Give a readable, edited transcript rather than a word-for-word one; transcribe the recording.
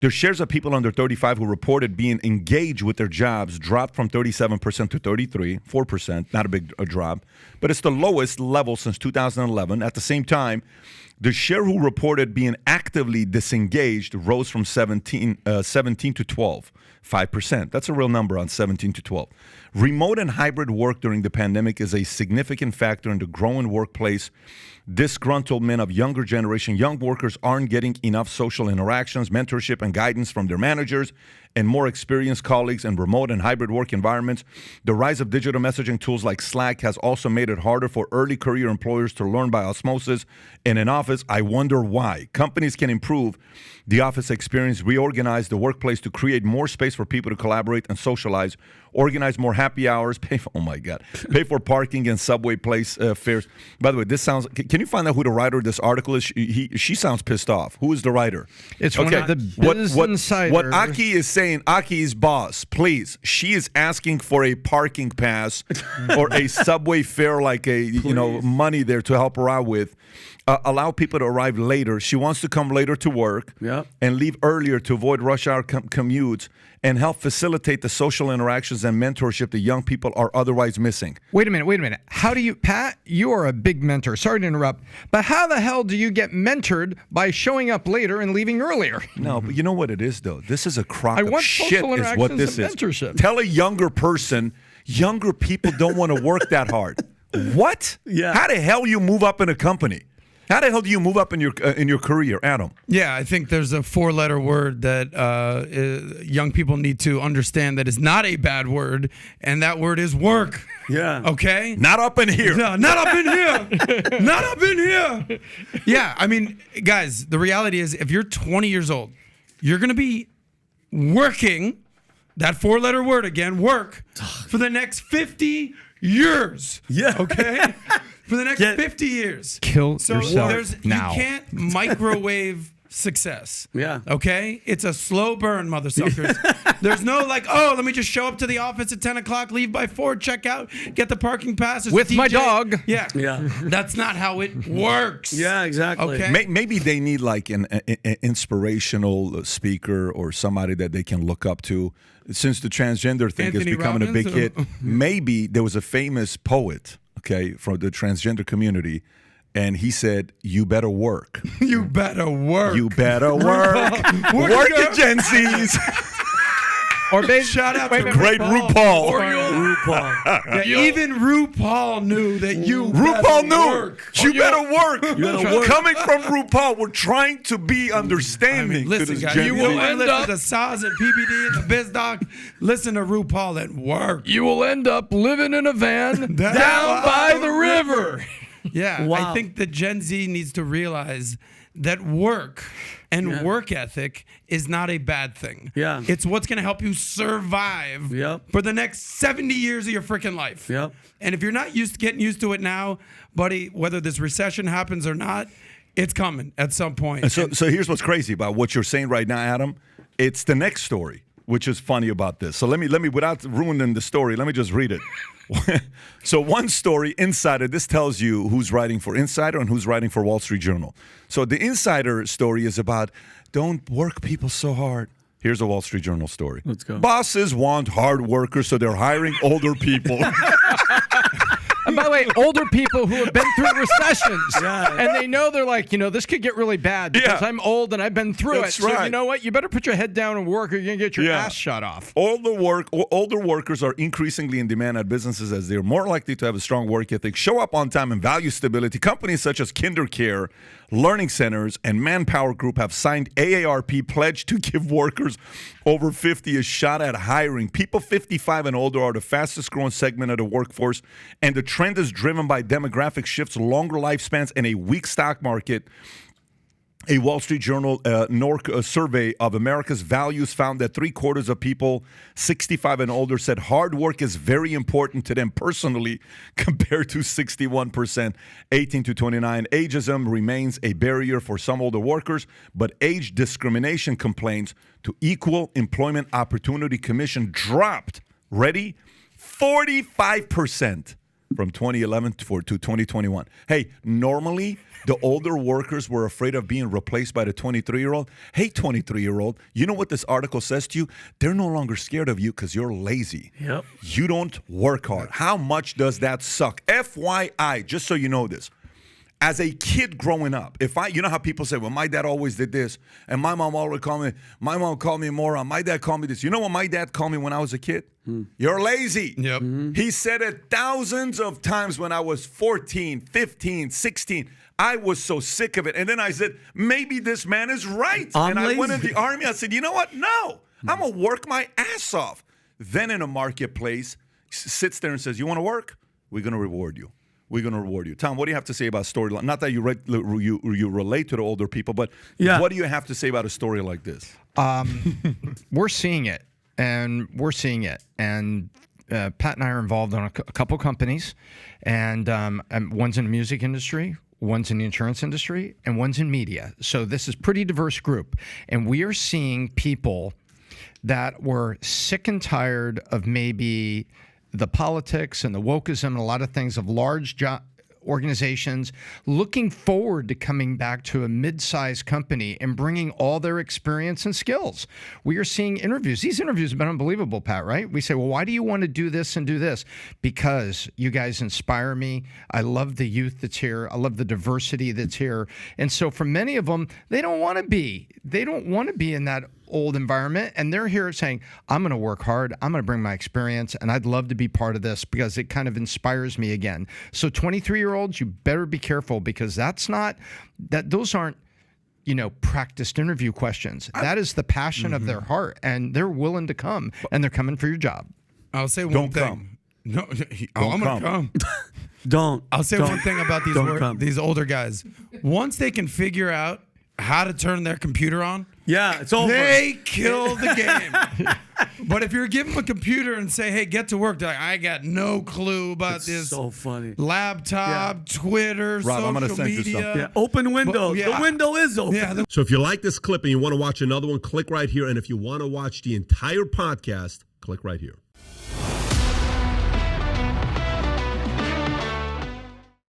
The shares of people under 35 who reported being engaged with their jobs dropped from 37% to 4%. Not a big drop, but it's the lowest level since 2011. At the same time, the share who reported being actively disengaged rose from 17 to 12, 5%. That's a real number on 17 to 12. Remote and hybrid work during the pandemic is a significant factor in the growing workplace disgruntlement of younger generation. Young workers aren't getting enough social interactions, mentorship, and guidance from their managers and more experienced colleagues in remote and hybrid work environments. The rise of digital messaging tools like Slack has also made it harder for early career employers to learn by osmosis in an office. I wonder why. Companies can improve the office experience, reorganize the workplace to create more space for people to collaborate and socialize, organize more happy hours, pay for parking and subway place fares. By the way, this sounds, can you find out who the writer of this article is? She sounds pissed off. Who is the writer? It's one of the Business Insider. What Aki is saying, Aki's boss, please, she is asking for a parking pass or a subway fare, like money there to help her out with. Allow people to arrive later. She wants to come later to work and leave earlier to avoid rush hour commutes and help facilitate the social interactions and mentorship that young people are otherwise missing. Wait a minute. How do you, Pat, you are a big mentor. Sorry to interrupt, but how the hell do you get mentored by showing up later and leaving earlier? No, but you know what it is, though? This is a crock of shit is what this is. Mentorship. Tell a younger person, younger people don't want to work that hard. What? Yeah. How the hell you move up in a company? How the hell do you move up in your career, Adam? Yeah, I think there's a 4-letter word that young people need to understand that is not a bad word, and that word is work. Yeah. Okay? Not up in here. No, not up in here. Not up in here. Yeah, I mean, guys, the reality is if you're 20 years old, you're going to be working, that 4-letter word again, work, for the next 50 years. Yeah. Okay? For the next 50 years. Kill yourself now. You can't microwave success. Yeah. Okay? It's a slow burn, mother suckers. There's no let me just show up to the office at 10 o'clock, leave by 4, check out, get the parking passes. With my dog. Yeah. Yeah. That's not how it works. Yeah, exactly. Okay? Maybe they need like an inspirational speaker or somebody that they can look up to. Since the transgender thing Anthony is becoming Robbins, a big hit, maybe there was a famous poet, from the transgender community, and he said, "You better work. You better work. You better work. Work it, Gen Zs." Or babe, Shout out to Great RuPaul. Yeah, even RuPaul knew that you RuPaul knew. work. You better work. You better work. Coming from RuPaul, we're trying to be understanding. Listen, to this guys, Gen you Z. will listen to Saz and PPD and the Biz Doc. Listen to RuPaul and work. you will end up living in a van down by the river. Yeah, Wow. I think that Gen Z needs to realize that work and work ethic is not a bad thing. Yeah. It's what's going to help you survive for the next 70 years of your freaking life. Yep. And if you're not getting used to it now, buddy, whether this recession happens or not, it's coming at some point. And so here's what's crazy about what you're saying right now, Adam. It's the next story, which is funny about this. So let me, without ruining the story, let me just read it. So one story, Insider, this tells you who's writing for Insider and who's writing for Wall Street Journal. So the Insider story is about, don't work people so hard. Here's a Wall Street Journal story. Let's go. Bosses want hard workers, so they're hiring older people. And by the way, older people who have been through recessions, Yeah. and they know they're like, this could get really bad because Yeah. I'm old and I've been through That's it. So right. you know what? You better put your head down and work or you're going to get your Yeah. ass shot off. Older workers are increasingly in demand at businesses as they're more likely to have a strong work ethic, show up on time, and value stability. Companies such as KinderCare, Learning Centers, and Manpower Group have signed AARP pledge to give workers over 50 a shot at hiring. People 55 and older are the fastest growing segment of the workforce, and the trend is driven by demographic shifts, longer lifespans, and a weak stock market. A Wall Street Journal NORC survey of America's values found that 3/4 of people 65 and older said hard work is very important to them personally, compared to 61%. 18 to 29, ageism remains a barrier for some older workers, but age discrimination complaints to Equal Employment Opportunity Commission dropped, ready, 45%. from 2011 to 2021. Hey, normally the older workers were afraid of being replaced by the 23-year-old. Hey, 23-year-old, you know what this article says to you? They're no longer scared of you because you're lazy. Yep. You don't work hard. How much does that suck? FYI, just so you know this. As a kid growing up, you know how people say, well, my dad always did this, and my mom always called me, my mom called me a moron, my dad called me this. You know what my dad called me when I was a kid? You're lazy. Yep. He said it thousands of times when I was 14, 15, 16. I was so sick of it. And then I said, maybe this man is right. I'm I went in lazy. the Army. I said, you know what? No, I'm going to work my ass off. Then in a marketplace, sits there and says, you want to work? We're going to reward you. We're going to reward you. Tom, what do you have to say about a story? Not that you relate to the older people, but what do you have to say about a story like this? We're seeing it, and Pat and I are involved in a couple companies, and one's in the music industry, one's in the insurance industry, and one's in media. So this is a pretty diverse group, and we are seeing people that were sick and tired of maybe the politics and the wokeism and a lot of things of large organizations looking forward to coming back to a mid-sized company and bringing all their experience and skills. We are seeing interviews. These interviews have been unbelievable, Pat, right? We say, well, why do you want to do this and do this? Because you guys inspire me. I love the youth that's here. I love the diversity that's here. And so for many of them, they don't want to be in that old environment, and they're here saying, I'm going to work hard, I'm going to bring my experience, and I'd love to be part of this because it kind of inspires me again. So 23-year-olds, you better be careful, because those aren't practiced interview questions. That is the passion of their heart, and they're willing to come, and they're coming for your job. I'll say one Don't thing. come. No, I'm going to come. Don't. I'll say one thing about these older guys. Once they can figure out how to turn their computer on, it's over. they kill the game. But if you're giving them a computer and say, hey, get to work, they're like, I got no clue about this. So funny. Laptop, Twitter, Rob, I'm gonna social send you media. something. Yeah, open window. Yeah. The window is open. Yeah, So if you like this clip and you want to watch another one, click right here. And if you want to watch the entire podcast, click right here.